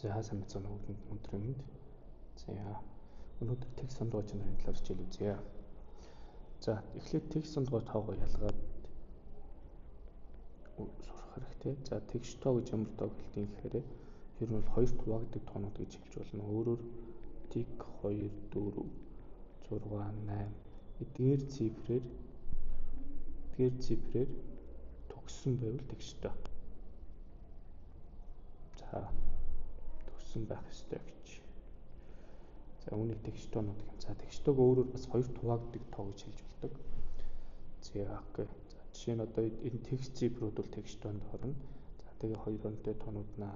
За сайн мэцэн бүгдэнд өнөөдрийн мэнд. За өнөөдөр текст сондгоо чанарын талаар хичээл үзье. За эхлээд текст сондгоо тоогоо ялгаад сурах хэрэгтэй. За текст тоо гэж ямар тоог хэлдэг гэхээр ер нь бол хоёр хуваагддаг тоонууд гэж хэлж болно. Өөрөөр тик 2 4 6 8 эдгээр цифрээр төгссөн байвал текст тоо. За төгссөн байх ёстой гэж. За үүнийг текст тоонууд гэх. За текст тоог өөрөөр бас хоёр хуваагддаг тоо гэж хэлж болдог. За окей. За жишээ нь одоо энэ текст цифрүүд бол текст тоонд орно. За тэгээ хоёр онтой тоонууд нь 10,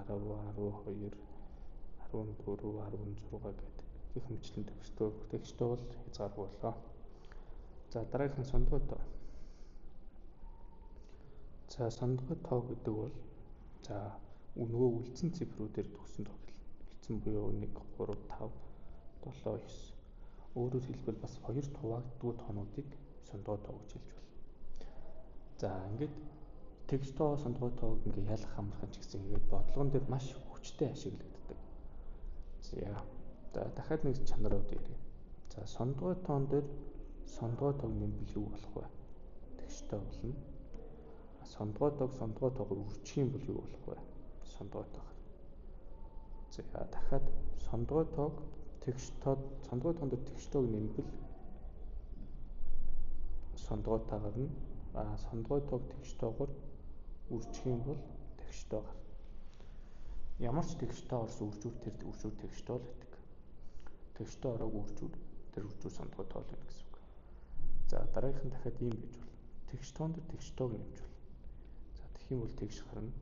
12, 14, 16 гэдэг их хэмжлэн текст тоо бол хязгааргүй боллоо. За дараагийнх нь сондгой тоо. За сондгой тоо гэдэг бол за нөгөө үлдсэн цифрүүдээр төгссөн тоо хэлсэн буюу 1 3 5 7 9. Өөрөөр хэлбэл бас хоёр хуваагддаг тоонуудыг сондгой тоо гэж хэлж байна. За ингээд текст тоо сондгой тоог ингээ ялах амархан ч гэсэн ингээд бодлогон дээр маш хүчтэй ашиглагддаг. За дахиад нэг чанарууд ярив. За сондгой тоон дээр сондгой тоог нэмбэл юу болох вэ? Текст тоо болно. Сондгой тоогоор үржих юм бол юу болох вэ? Сондгой тоог. За дахиад сондгой тоон дээр текст тоог нэмбэл сондгой таагаар нь сондгой тоог текст тоогоор үржих юм бол текст тоо гарна. Ямар ч текст тоо орсон үржүүр текст тоо л гэдэг. Текст тоо ороог үржүүр сондгой тоо л байна гэсэн үг. За дараагийнх нь дахиад ийм гэж бол текст тоон дээр текст тоог нэмж бол. За тэгэх юм бол тэгш гарна.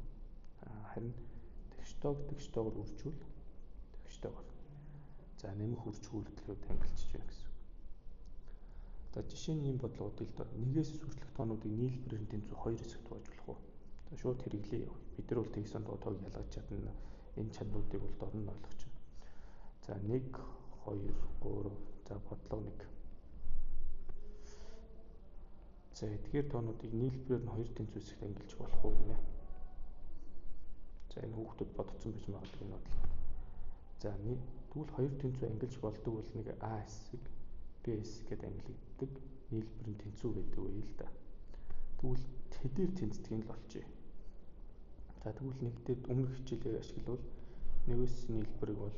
Харин текст тоогоор үржүүл текст тоо гарна. За нэмэх үржих үйлдэлүүд ангилчж байна гэсэн. За жишээ нь ийм бодлогуудыг л нэгээс хүртэлх тоонуудыг нийлбэрээр тэнцүү хоёр хэсэгт хувааж болох уу? За шууд хэрэглээ яв. Бид нар бол текст сондгой тоог ялгаж чадна. Энэ чанаруудыг бол дорн нь ойлгож байна. За 1 2 3 за бодлого 1. За эдгээр тоонуудыг нийлбэрээр нь хоёр тэнцүү хэсэгт ангилж болох уу гинэ. За энэ хүүхдүүд бодсон байж магадгүй энэ бодлого. За тэгвэл хоёр тэнцүү ангилж болдог бол нэг А хэсэг Б хэсэг гэдээ ангилагддаг. Нийлбэр нь тэнцүү гэдэг үе л да. Тэгвэл тэдээр тэнцдгийг л олчээ. За тэгвэл нэг дээр өмнөх хичээлээр ашиглавал нэгээс нийлбэрийг бол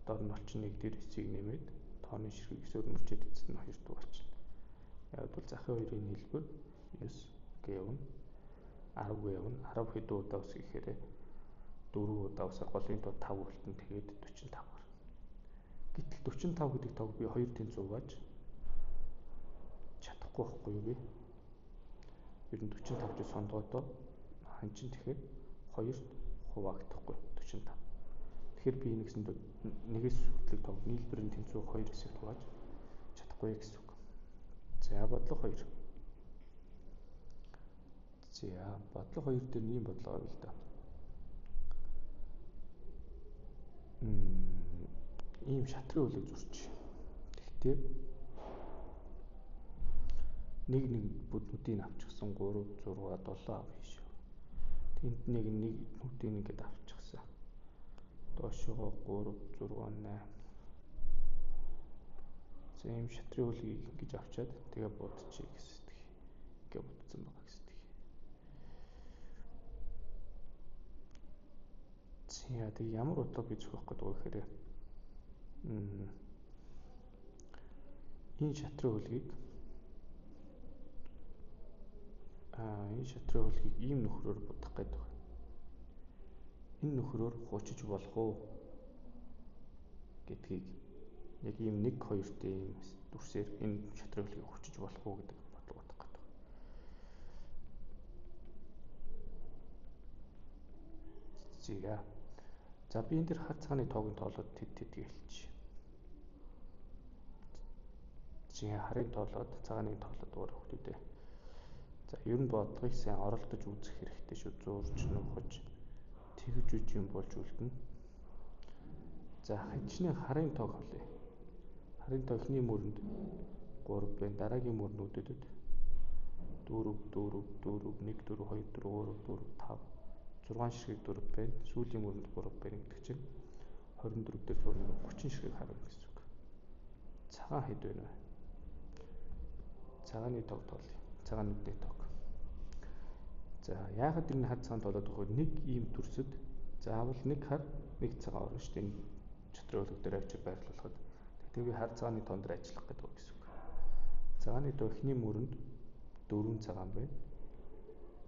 дор нь олчин нэг дээр хэсгийг нэмээд тооны ширхэг эсээр мөрчөөд эцэст нь 2 дуу болчихно. Яг бол захын хоёрын нийлбэр 9 гэвн 10 гэвн 10 хэдэн удаа ус гэхээр 4 удаа усаар голын тоо 5 болтон тэгээд 45 гарна. Гэтэл 45 гэдэг тоог би 2 тэнцүү хувааж чадахгүй байхгүй юу би? Ер нь 45 гэж сондгой тоо хан чин тэгэхээр 2-т хуваагдахгүй 45. Тэгэхээр би нэгээс хүртэлх тоог нийлбэрийн тэнцүү 2 хэсэгт хувааж чадахгүй гэсэн үг. За бодлого 2. За бодлого 2 дээр ийм бодлого авъя л да. Ийм шатрын хөлөг зурч. Тэгтээ нэг бүднүүдийг авчихсан 3 6 7 ав хийш. Тэнд нэг нүдийг ингээд авчихсан. Доошогоо 3 6 8. За ийм шатрын хөлгийг ингэж авчаад тэгээ будчихъя гэсэн. Ингээ будсан байгаа гэсэн. За тэг ямар бодлого би зөвхөх гэдэг вэ гэхээр энэ шатрын хөлгийг ийм нөхрөөр будах гэдэг. Энэ нөхрөөр хуучиж болох уу гэдгийг яг ийм 1 2-т ийм дүрсээр энэ шатрын хөлгийг хүчиж болох уу гэдэг бодлого бодох гэдэг. За би энэ дэр хар цагааны тоогийн тоолоод тэд гэлчих. Харын тоолоод цагааны тоолоод дуурай хүмүүдээ. За ер нь бодлогыг сайн оролдож үзэх хэрэгтэй шүү. Зурж нөхөж тэгж үж юм болж үлдэнэ. За хичнээн харын тоог авлаа. Харын тоо эхний мөрөнд 3 байна. Дараагийн мөрнүүдэд 4 4 4 1 4 2 4 3 4 5 6 ширхэг 4 байна. Сүүлийн мөрөнд 3 байна гэдэг чинь 24 дээр зурна 30 ширхэг харуулна гэсэн үг. Цагаан хэд байна вэ? Цагааны тог тоолъё. Цагаан нүдний тог. За яагаад энэ хар цагаан тоолоод өгөх вэ? Нэг ийм төрсөд заавал нэг хар нэг цагаан орно шүү дээ. Энэ чөтрийн өлөг дээр авчиг байрлуулахад. Тэгээд би хар цагааны тоон дээр ажиллах гэдэг үг гэсэн үг. Цагааны тоо эхний мөрөнд 4 цагаан байна.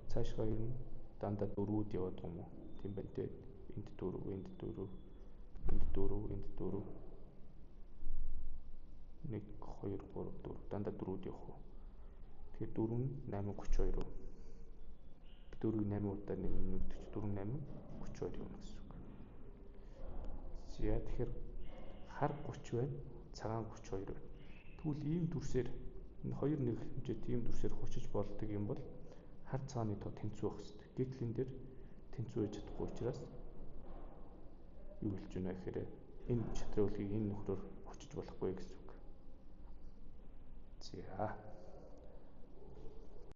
Цаашгаа ер нь дандаа 4-үүд яваад юм уу? Тийм байна те. Энд 4, энд 4, энд 4, энд 4. 1 2 3 4 дандаа 4-үүд явах уу? Тэгэхээр 4 нь 8 32 уу? 4-ийг 8 удаа нэмэгдэж 4 8 32 юм гэсэн үг. За тэгэхээр хар 30 байна, цагаан 32 байна. Тэгвэл ийм дүрсээр энэ хоёр нэг хэмжээтэй ийм дүрсээр хучиж болдог юм бол хар цагааны тоо тэнцүү байх хэрэгтэй. Гэтэл энэ дээр тэнцүү байж чадахгүй учраас юу хэлж байна вэ гэхээр энэ чатрын үлгийг энэ нөхрөөр хучиж болохгүй гэсэн үг. За